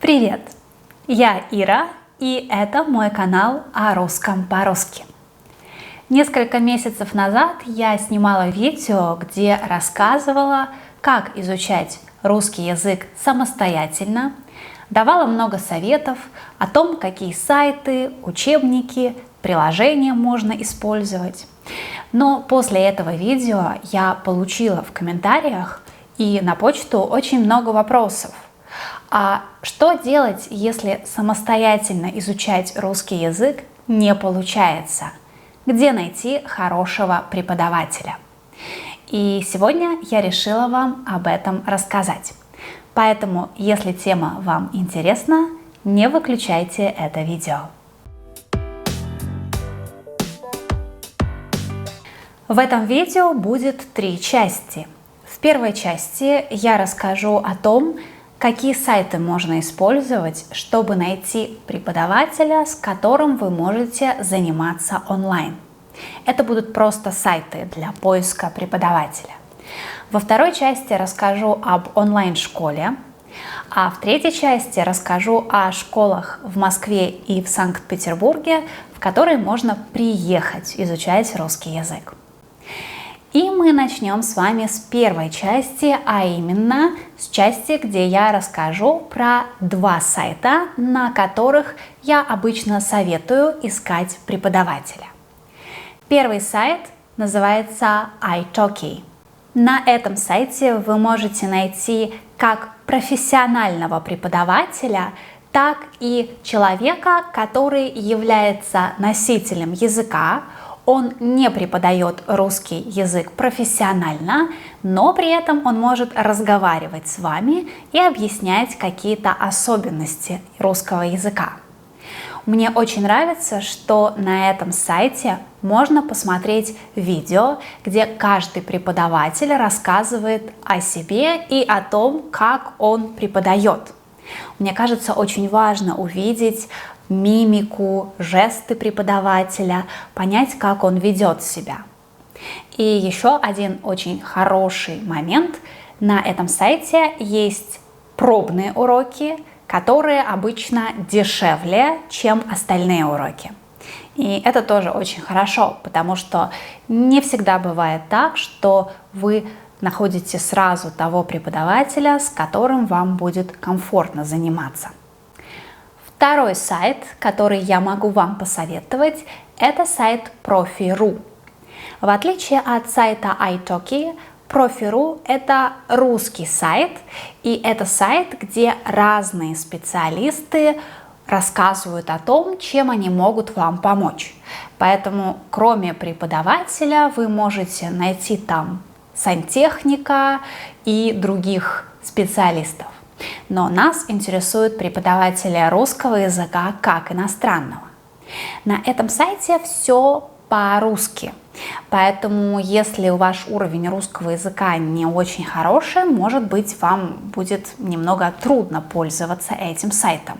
Привет! Я Ира, и это мой канал о русском по-русски. Несколько месяцев назад я снимала видео, где рассказывала, как изучать русский язык самостоятельно, давала много советов о том, какие сайты, учебники, приложения можно использовать. Но после этого видео я получила в комментариях и на почту очень много вопросов. А что делать, если самостоятельно изучать русский язык не получается? Где найти хорошего преподавателя? И сегодня я решила вам об этом рассказать. Поэтому, если тема вам интересна, не выключайте это видео. В этом видео будет 3 части. В первой части я расскажу о том, какие сайты можно использовать, чтобы найти преподавателя, с которым вы можете заниматься онлайн. Это будут просто сайты для поиска преподавателя. Во второй части расскажу об онлайн-школе, а в третьей части расскажу о школах в Москве и в Санкт-Петербурге, в которые можно приехать изучать русский язык. И мы начнем с вами с первой части, а именно с части, где я расскажу про 2 сайта, на которых я обычно советую искать преподавателя. Первый сайт называется italki. На этом сайте вы можете найти как профессионального преподавателя, так и человека, который является носителем языка. Он не преподает русский язык профессионально, но при этом он может разговаривать с вами и объяснять какие-то особенности русского языка. Мне очень нравится, что на этом сайте можно посмотреть видео, где каждый преподаватель рассказывает о себе и о том, как он преподает. Мне кажется, очень важно увидеть мимику, жесты преподавателя, понять, как он ведет себя. И еще один очень хороший момент. На этом сайте есть пробные уроки, которые обычно дешевле, чем остальные уроки. И это тоже очень хорошо, потому что не всегда бывает так, что вы находите сразу того преподавателя, с которым вам будет комфортно заниматься. Второй сайт, который я могу вам посоветовать, это сайт Profi.ru. В отличие от сайта italki, Profi.ru это русский сайт, и это сайт, где разные специалисты рассказывают о том, чем они могут вам помочь. Поэтому, кроме преподавателя, вы можете найти там сантехника и других специалистов. Но нас интересуют преподаватели русского языка как иностранного. На этом сайте все по-русски. Поэтому, если ваш уровень русского языка не очень хороший, может быть, вам будет немного трудно пользоваться этим сайтом.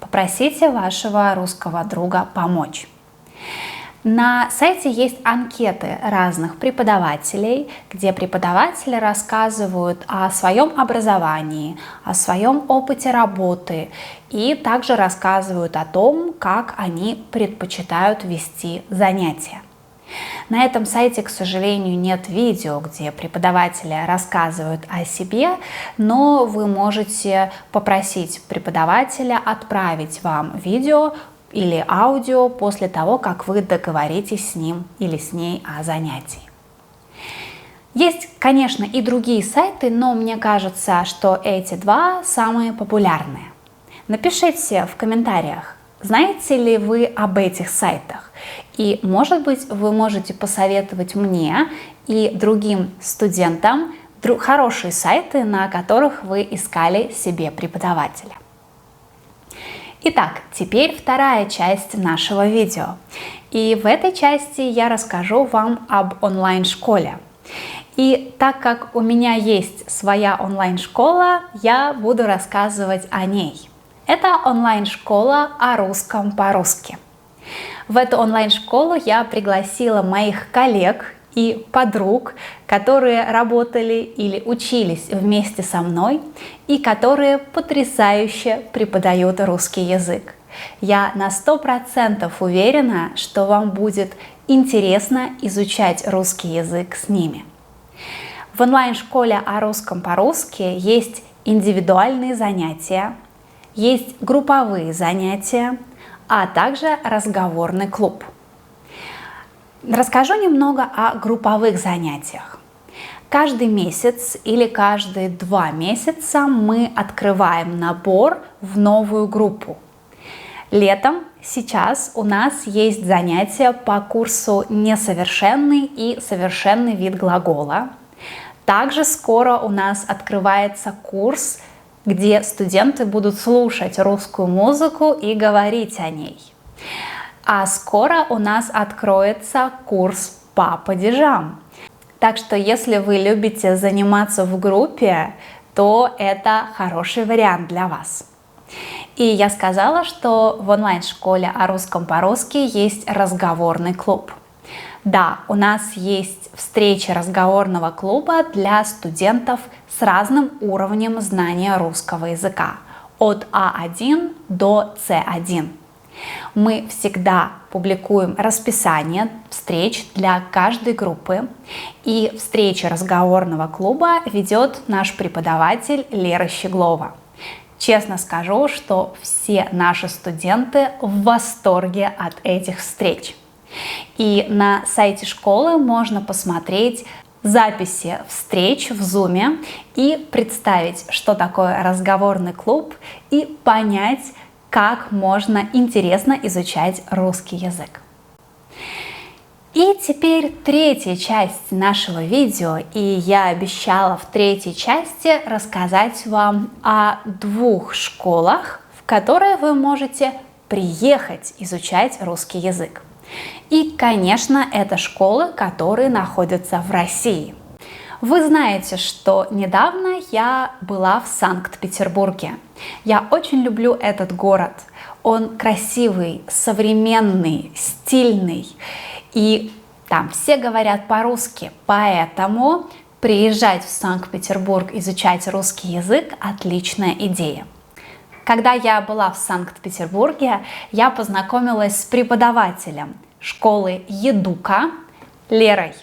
Попросите вашего русского друга помочь. На сайте есть анкеты разных преподавателей, где преподаватели рассказывают о своем образовании, о своем опыте работы и также рассказывают о том, как они предпочитают вести занятия. На этом сайте, к сожалению, нет видео, где преподаватели рассказывают о себе, но вы можете попросить преподавателя отправить вам видео или аудио после того, как вы договоритесь с ним или с ней о занятии. Есть, конечно, и другие сайты, но мне кажется, что эти 2 самые популярные. Напишите в комментариях, знаете ли вы об этих сайтах? И, может быть, вы можете посоветовать мне и другим студентам хорошие сайты, на которых вы искали себе преподавателя. Итак, теперь вторая часть нашего видео. И в этой части я расскажу вам об онлайн-школе. И так как у меня есть своя онлайн-школа, я буду рассказывать о ней. Это онлайн-школа о русском по-русски. В эту онлайн-школу я пригласила моих коллег и подруг, которые работали или учились вместе со мной и которые потрясающе преподают русский язык. Я на 100% уверена, что вам будет интересно изучать русский язык с ними. В онлайн-школе о русском по-русски есть индивидуальные занятия, есть групповые занятия, а также разговорный клуб. Расскажу немного о групповых занятиях. Каждый месяц или каждые 2 месяца мы открываем набор в новую группу. Летом сейчас у нас есть занятия по курсу «Несовершенный» и «Совершенный вид глагола». Также скоро у нас открывается курс, где студенты будут слушать русскую музыку и говорить о ней. А скоро у нас откроется курс по падежам. Так что если вы любите заниматься в группе, то это хороший вариант для вас. И я сказала, что в онлайн-школе о русском по-русски есть разговорный клуб. Да, у нас есть встречи разговорного клуба для студентов с разным уровнем знания русского языка, от А1 до С1. Мы всегда публикуем расписание встреч для каждой группы, и встречи разговорного клуба ведет наш преподаватель Лера Щеглова. Честно скажу, что все наши студенты в восторге от этих встреч. И на сайте школы можно посмотреть записи встреч в Zoom и представить, что такое разговорный клуб, и понять, как можно интересно изучать русский язык. И теперь третья часть нашего видео, и я обещала в третьей части рассказать вам о 2 школах, в которые вы можете приехать изучать русский язык. И, конечно, это школы, которые находятся в России. Вы знаете, что недавно я была в Санкт-Петербурге. Я очень люблю этот город. Он красивый, современный, стильный. И там все говорят по-русски. Поэтому приезжать в Санкт-Петербург, изучать русский язык – отличная идея. Когда я была в Санкт-Петербурге, я познакомилась с преподавателем школы Едука Лерой.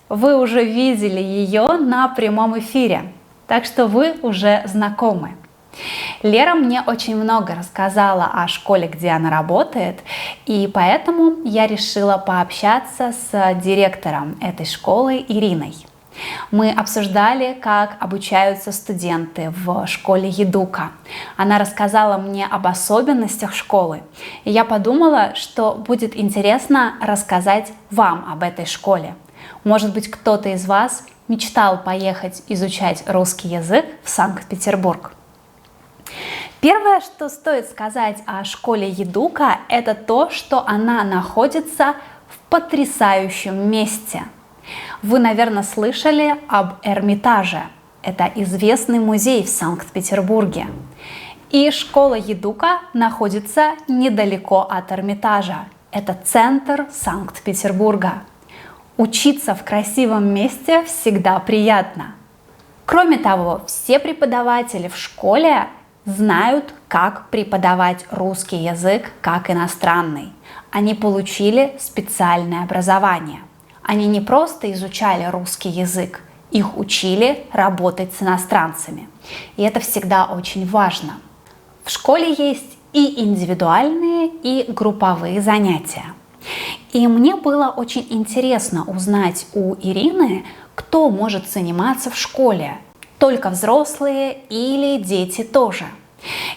Вы уже видели ее на прямом эфире, так что вы уже знакомы. Лера мне очень много рассказала о школе, где она работает, и поэтому я решила пообщаться с директором этой школы Ириной. Мы обсуждали, как обучаются студенты в школе Едука. Она рассказала мне об особенностях школы, и я подумала, что будет интересно рассказать вам об этой школе. Может быть, кто-то из вас мечтал поехать изучать русский язык в Санкт-Петербург. Первое, что стоит сказать о школе Едука, это то, что она находится в потрясающем месте. Вы, наверное, слышали об Эрмитаже. Это известный музей в Санкт-Петербурге. И школа Едука находится недалеко от Эрмитажа. Это центр Санкт-Петербурга. Учиться в красивом месте всегда приятно. Кроме того, все преподаватели в школе знают, как преподавать русский язык как иностранный. Они получили специальное образование. Они не просто изучали русский язык, их учили работать с иностранцами. И это всегда очень важно. В школе есть и индивидуальные, и групповые занятия. И мне было очень интересно узнать у Ирины, кто может заниматься в школе. Только взрослые или дети тоже.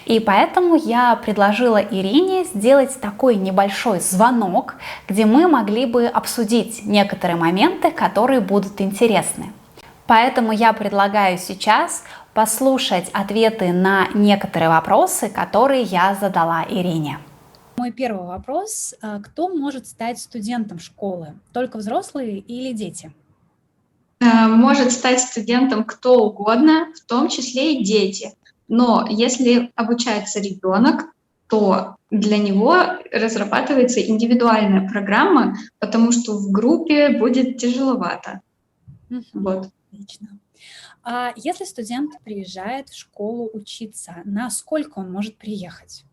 И поэтому я предложила Ирине сделать такой небольшой звонок, где мы могли бы обсудить некоторые моменты, которые будут интересны. Поэтому я предлагаю сейчас послушать ответы на некоторые вопросы, которые я задала Ирине. Мой первый вопрос. Кто может стать студентом школы? Только взрослые или дети? Может стать студентом кто угодно, в том числе и дети. Но если обучается ребенок, то для него разрабатывается индивидуальная программа, потому что в группе будет тяжеловато. Вот. Отлично. А если студент приезжает в школу учиться, на сколько он может приехать?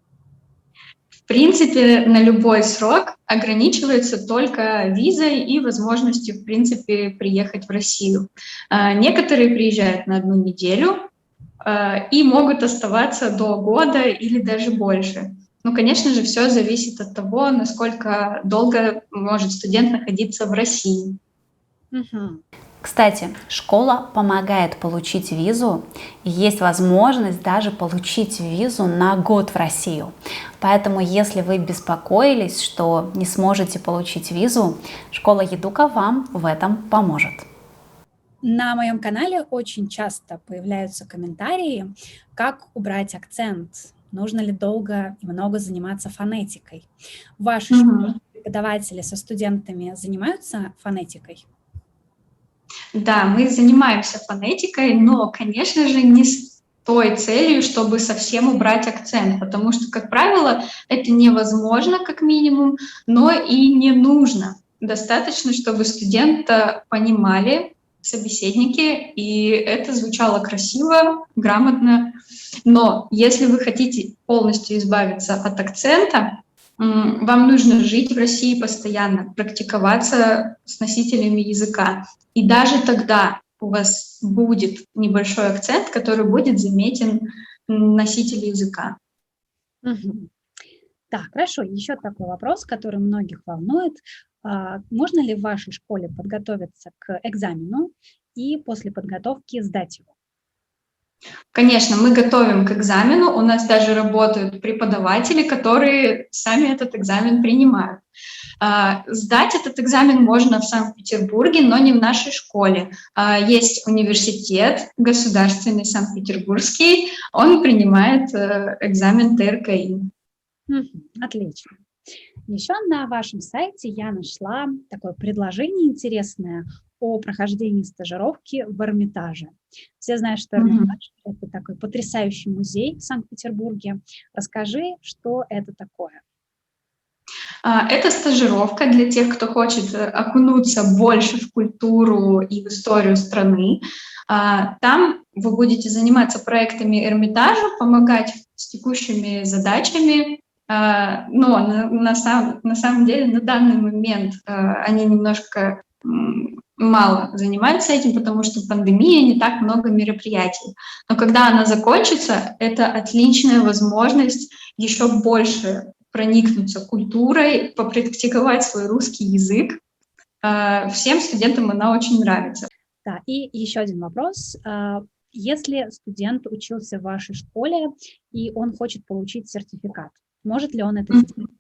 В принципе, на любой срок ограничивается только визой и возможностью, в принципе, приехать в Россию. Некоторые приезжают на 1 неделю и могут оставаться до года или даже больше. Ну, конечно же, все зависит от того, насколько долго может студент находиться в России. Кстати, школа помогает получить визу, и есть возможность даже получить визу на год в Россию. Поэтому, если вы беспокоились, что не сможете получить визу, школа Едука вам в этом поможет. На моем канале очень часто появляются комментарии, как убрать акцент, нужно ли долго и много заниматься фонетикой. В вашей школе преподаватели со студентами занимаются фонетикой? Да, мы занимаемся фонетикой, но, конечно же, не с той целью, чтобы совсем убрать акцент, потому что, как правило, это невозможно, как минимум, но и не нужно. Достаточно, чтобы студента понимали собеседники, и это звучало красиво, грамотно. Но если вы хотите полностью избавиться от акцента, вам нужно жить в России постоянно, практиковаться с носителями языка. И даже тогда у вас будет небольшой акцент, который будет заметен носителю языка. Так, хорошо. Еще такой вопрос, который многих волнует. Можно ли в вашей школе подготовиться к экзамену и после подготовки сдать его? Конечно, мы готовим к экзамену, у нас даже работают преподаватели, которые сами этот экзамен принимают. Сдать этот экзамен можно в Санкт-Петербурге, но не в нашей школе. Есть университет государственный Санкт-Петербургский, он принимает экзамен ТРКИ. Отлично. Еще на вашем сайте я нашла такое предложение интересное о прохождении стажировки в Эрмитаже. Все знают, что Эрмитаж – это такой потрясающий музей в Санкт-Петербурге. Расскажи, что это такое. Это стажировка для тех, кто хочет окунуться больше в культуру и в историю страны. Там вы будете заниматься проектами Эрмитажа, помогать с текущими задачами. Но на самом деле на данный момент они немножко мало занимаются этим, потому что пандемия, не так много мероприятий. Но когда она закончится, это отличная возможность еще больше проникнуться культурой, попрактиковать свой русский язык. Всем студентам она очень нравится. Да, и еще один вопрос. Если студент учился в вашей школе, и он хочет получить сертификат, может ли он это сделать?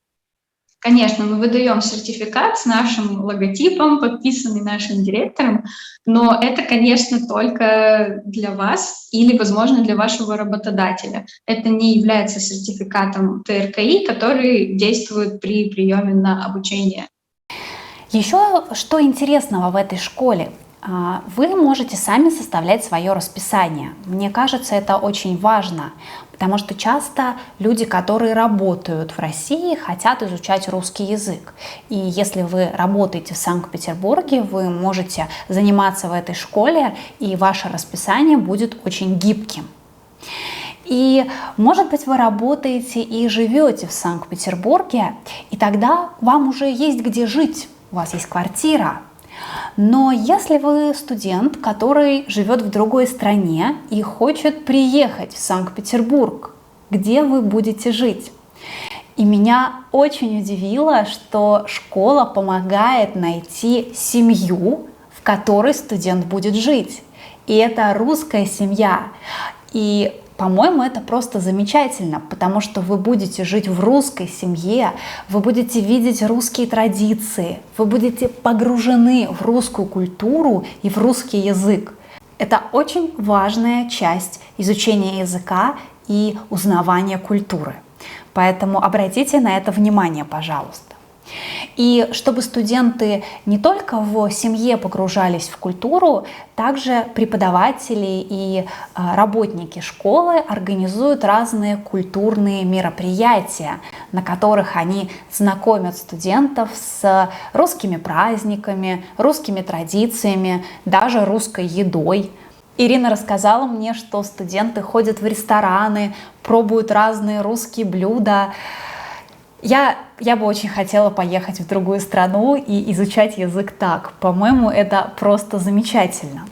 Конечно, мы выдаем сертификат с нашим логотипом, подписанный нашим директором, но это, конечно, только для вас или, возможно, для вашего работодателя. Это не является сертификатом ТРКИ, который действует при приеме на обучение. Еще что интересного в этой школе? Вы можете сами составлять свое расписание. Мне кажется, это очень важно, потому что часто люди, которые работают в России, хотят изучать русский язык. И если вы работаете в Санкт-Петербурге, вы можете заниматься в этой школе, и ваше расписание будет очень гибким. И, может быть, вы работаете и живете в Санкт-Петербурге, и тогда вам уже есть где жить, у вас есть квартира. Но если вы студент, который живет в другой стране и хочет приехать в Санкт-Петербург, где вы будете жить? И меня очень удивило, что школа помогает найти семью, в которой студент будет жить. И это русская семья. И по-моему, это просто замечательно, потому что вы будете жить в русской семье, вы будете видеть русские традиции, вы будете погружены в русскую культуру и в русский язык. Это очень важная часть изучения языка и узнавания культуры. Поэтому обратите на это внимание, пожалуйста. И чтобы студенты не только в семье погружались в культуру, также преподаватели и работники школы организуют разные культурные мероприятия, на которых они знакомят студентов с русскими праздниками, русскими традициями, даже русской едой. Ирина рассказала мне, что студенты ходят в рестораны, пробуют разные русские блюда. Я бы очень хотела поехать в другую страну и изучать язык так. По-моему, это просто замечательно.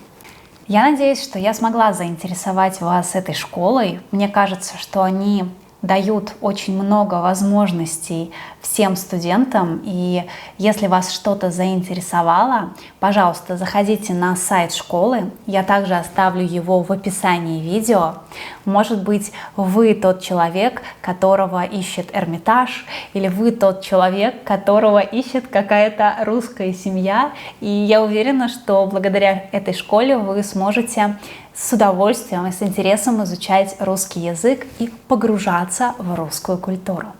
Я надеюсь, что я смогла заинтересовать вас этой школой. Мне кажется, что они дают очень много возможностей всем студентам. И если вас что-то заинтересовало, пожалуйста, заходите на сайт школы. Я также оставлю его в описании видео. Может быть, вы тот человек, которого ищет Эрмитаж, или вы тот человек, которого ищет какая-то русская семья. И я уверена, что благодаря этой школе вы сможете с удовольствием и с интересом изучать русский язык и погружаться в русскую культуру.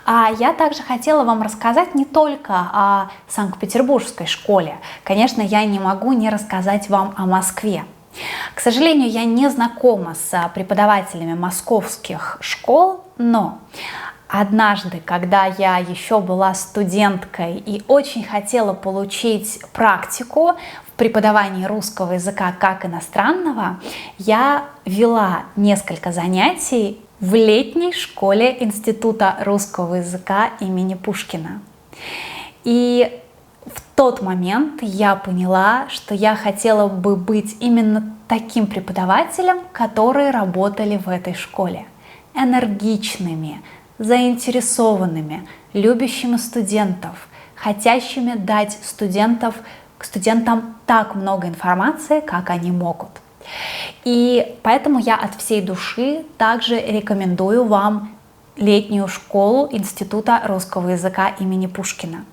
А я также хотела вам рассказать не только о Санкт-Петербургской школе. Конечно, я не могу не рассказать вам о Москве. К сожалению, я не знакома с преподавателями московских школ, но однажды, когда я еще была студенткой и очень хотела получить практику в преподавании русского языка как иностранного, я вела несколько занятий в летней школе Института русского языка имени Пушкина. И в тот момент я поняла, что я хотела бы быть именно таким преподавателем, которые работали в этой школе. Энергичными, заинтересованными, любящими студентов, хотящими дать студентам так много информации, как они могут. И поэтому я от всей души также рекомендую вам летнюю школу Института русского языка имени Пушкина.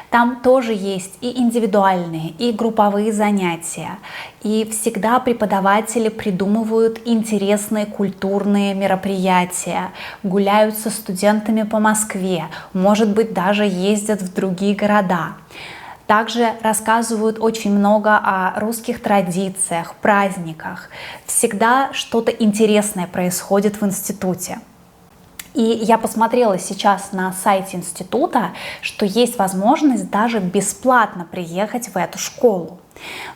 Там тоже есть и индивидуальные, и групповые занятия, и всегда преподаватели придумывают интересные культурные мероприятия, гуляют со студентами по Москве, может быть, даже ездят в другие города. Также рассказывают очень много о русских традициях, праздниках. Всегда что-то интересное происходит в институте. И я посмотрела сейчас на сайте института, что есть возможность даже бесплатно приехать в эту школу.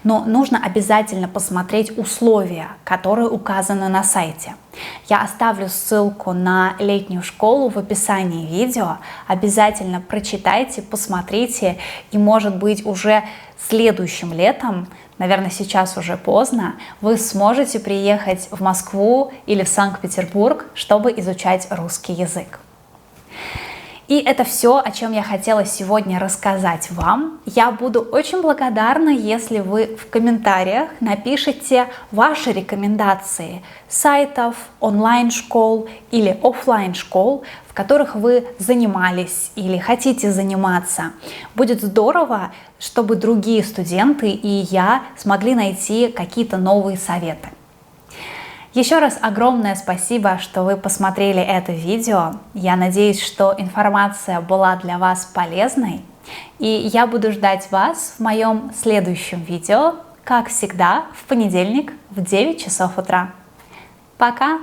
Но нужно обязательно посмотреть условия, которые указаны на сайте. Я оставлю ссылку на летнюю школу в описании видео. Обязательно прочитайте, посмотрите, и, может быть, уже следующим летом, наверное, сейчас уже поздно, вы сможете приехать в Москву или в Санкт-Петербург, чтобы изучать русский язык. И это все, о чем я хотела сегодня рассказать вам. Я буду очень благодарна, если вы в комментариях напишите ваши рекомендации сайтов, онлайн-школ или офлайн-школ, в которых вы занимались или хотите заниматься. Будет здорово, чтобы другие студенты и я смогли найти какие-то новые советы. Еще раз огромное спасибо, что вы посмотрели это видео. Я надеюсь, что информация была для вас полезной. И я буду ждать вас в моем следующем видео, как всегда, в понедельник в 9 часов утра. Пока!